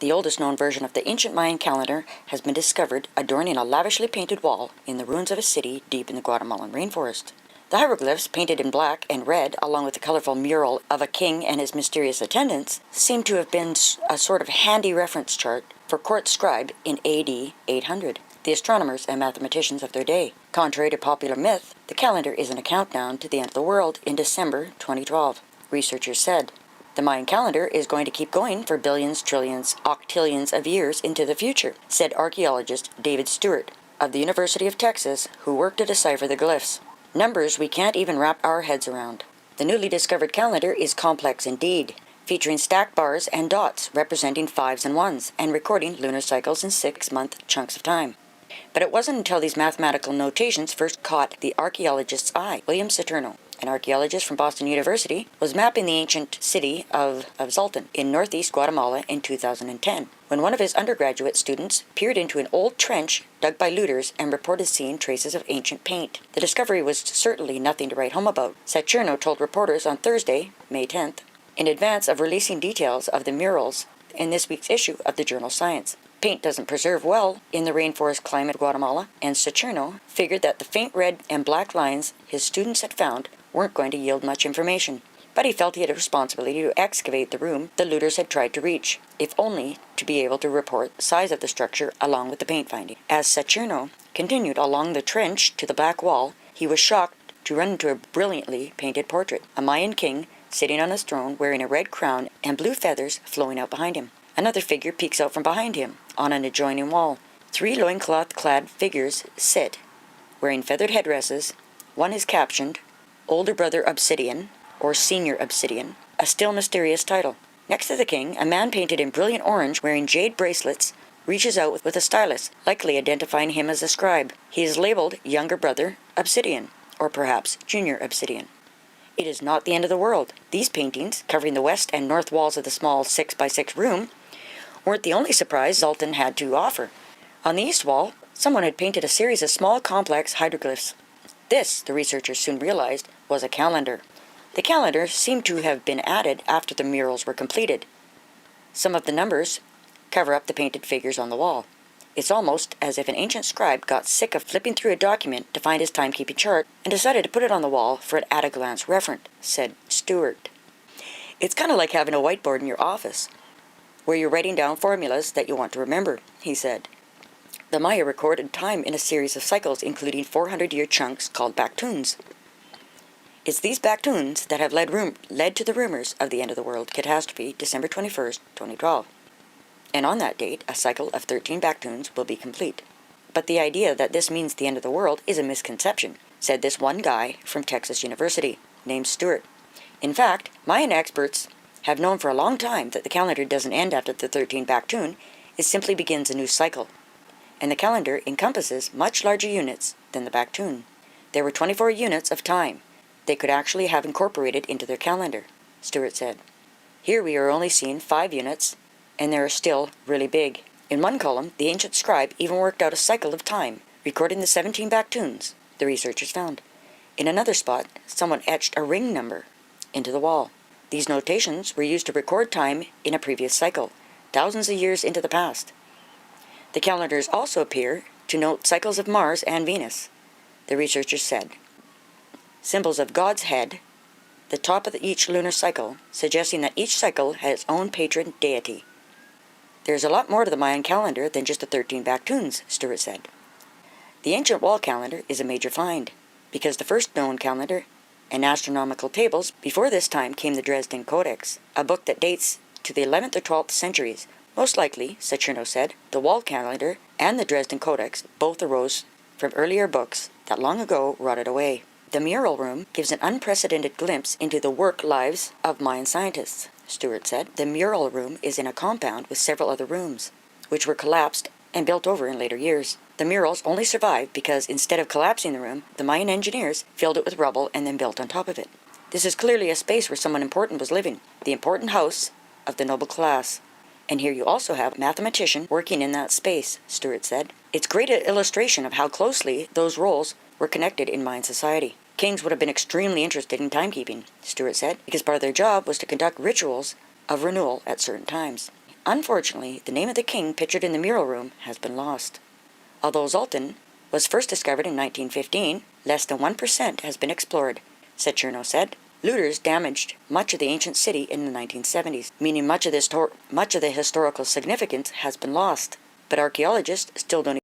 The oldest known version of the ancient Mayan calendar has been discovered adorning a lavishly painted wall in the ruins of a city deep in the Guatemalan rainforest. The hieroglyphs, painted in black and red, along with the colorful mural of a king and his mysterious attendants, seem to have been a sort of handy reference chart for court scribe in AD 800, the astronomers and mathematicians of their day. Contrary to popular myth, the calendar isn't a countdown to the end of the world in December 2012, researchers said. The Mayan calendar is going to keep going for billions, trillions, octillions of years into the future, said archaeologist David Stewart of the University of Texas, who worked to decipher the glyphs. Numbers we can't even wrap our heads around. The newly discovered calendar is complex indeed, featuring stacked bars and dots representing 5s and 1s and recording lunar cycles in 6-month chunks of time. But it wasn't until these mathematical notations first caught the archaeologist's eye. William Saturno, an archaeologist from Boston University, was mapping the ancient city of Zoltan in northeast Guatemala in 2010, when one of his undergraduate students peered into an old trench dug by looters and reported seeing traces of ancient paint. The discovery was certainly nothing to write home about, Saturno told reporters on Thursday, May 10th, in advance of releasing details of the murals in this week's issue of the journal Science. Paint doesn't preserve well in the rainforest climate of Guatemala, and Saturno figured that the faint red and black lines his students had found weren't going to yield much information. But he felt he had a responsibility to excavate the room the looters had tried to reach, if only to be able to report the size of the structure along with the paint finding. As Saturno continued along the trench to the back wall, he was shocked to run into a brilliantly painted portrait, a Mayan king sitting on his throne wearing a red crown and blue feathers flowing out behind him. Another figure peeks out from behind him, on an adjoining wall. 3 loincloth-clad figures sit, wearing feathered headdresses. One is captioned, Older Brother Obsidian, or Senior Obsidian, a still mysterious title. Next to the king, a man painted in brilliant orange wearing jade bracelets reaches out with a stylus, likely identifying him as a scribe. He is labeled Younger Brother Obsidian, or perhaps Junior Obsidian. It is not the end of the world. These paintings, covering the west and north walls of the small 6x6 room, weren't the only surprise Zoltan had to offer. On the east wall, someone had painted a series of small complex hieroglyphs. This, the researchers soon realized, was a calendar. The calendar seemed to have been added after the murals were completed. Some of the numbers cover up the painted figures on the wall. It's almost as if an ancient scribe got sick of flipping through a document to find his timekeeping chart and decided to put it on the wall for an at-a-glance reference, said Stewart. It's kind of like having a whiteboard in your office, where you're writing down formulas that you want to remember, he said. The Maya recorded time in a series of cycles, including 400-year chunks called baktuns. It's these baktuns that have led to the rumors of the end of the world catastrophe, December 21st, 2012. And on that date, a cycle of 13 baktuns will be complete. But the idea that this means the end of the world is a misconception, said this one guy from Texas University, named Stewart. In fact, Mayan experts have known for a long time that the calendar doesn't end after the 13th baktun, it simply begins a new cycle. And the calendar encompasses much larger units than the baktun. There were 24 units of time they could actually have incorporated into their calendar, Stewart said. Here we are only seeing 5 units, and they are still really big. In one column, the ancient scribe even worked out a cycle of time, recording the 17 baktuns, the researchers found. In another spot, someone etched a ring number into the wall. These notations were used to record time in a previous cycle, thousands of years into the past. The calendars also appear to note cycles of Mars and Venus, the researchers said. Symbols of God's head, the top of each lunar cycle, suggesting that each cycle had its own patron deity. There's a lot more to the Mayan calendar than just the 13 baktuns, Stewart said. The ancient wall calendar is a major find, because the first known calendar and astronomical tables before this time came the Dresden Codex, a book that dates to the 11th or 12th centuries. Most likely, Saturno said, the wall calendar and the Dresden Codex both arose from earlier books that long ago rotted away. The mural room gives an unprecedented glimpse into the work lives of Mayan scientists, Stewart said. The mural room is in a compound with several other rooms, which were collapsed and built over in later years. The murals only survived because instead of collapsing the room, the Mayan engineers filled it with rubble and then built on top of it. This is clearly a space where someone important was living, the important house of the noble class. And here you also have a mathematician working in that space, Stewart said. It's great illustration of how closely those roles were connected in Mayan society. Kings would have been extremely interested in timekeeping, Stewart said, because part of their job was to conduct rituals of renewal at certain times. Unfortunately, the name of the king pictured in the mural room has been lost. Although Zoltan was first discovered in 1915, less than 1% has been explored, Saturno said. Looters damaged much of the ancient city in the 1970s, meaning much of the historical significance has been lost. But archaeologists still don't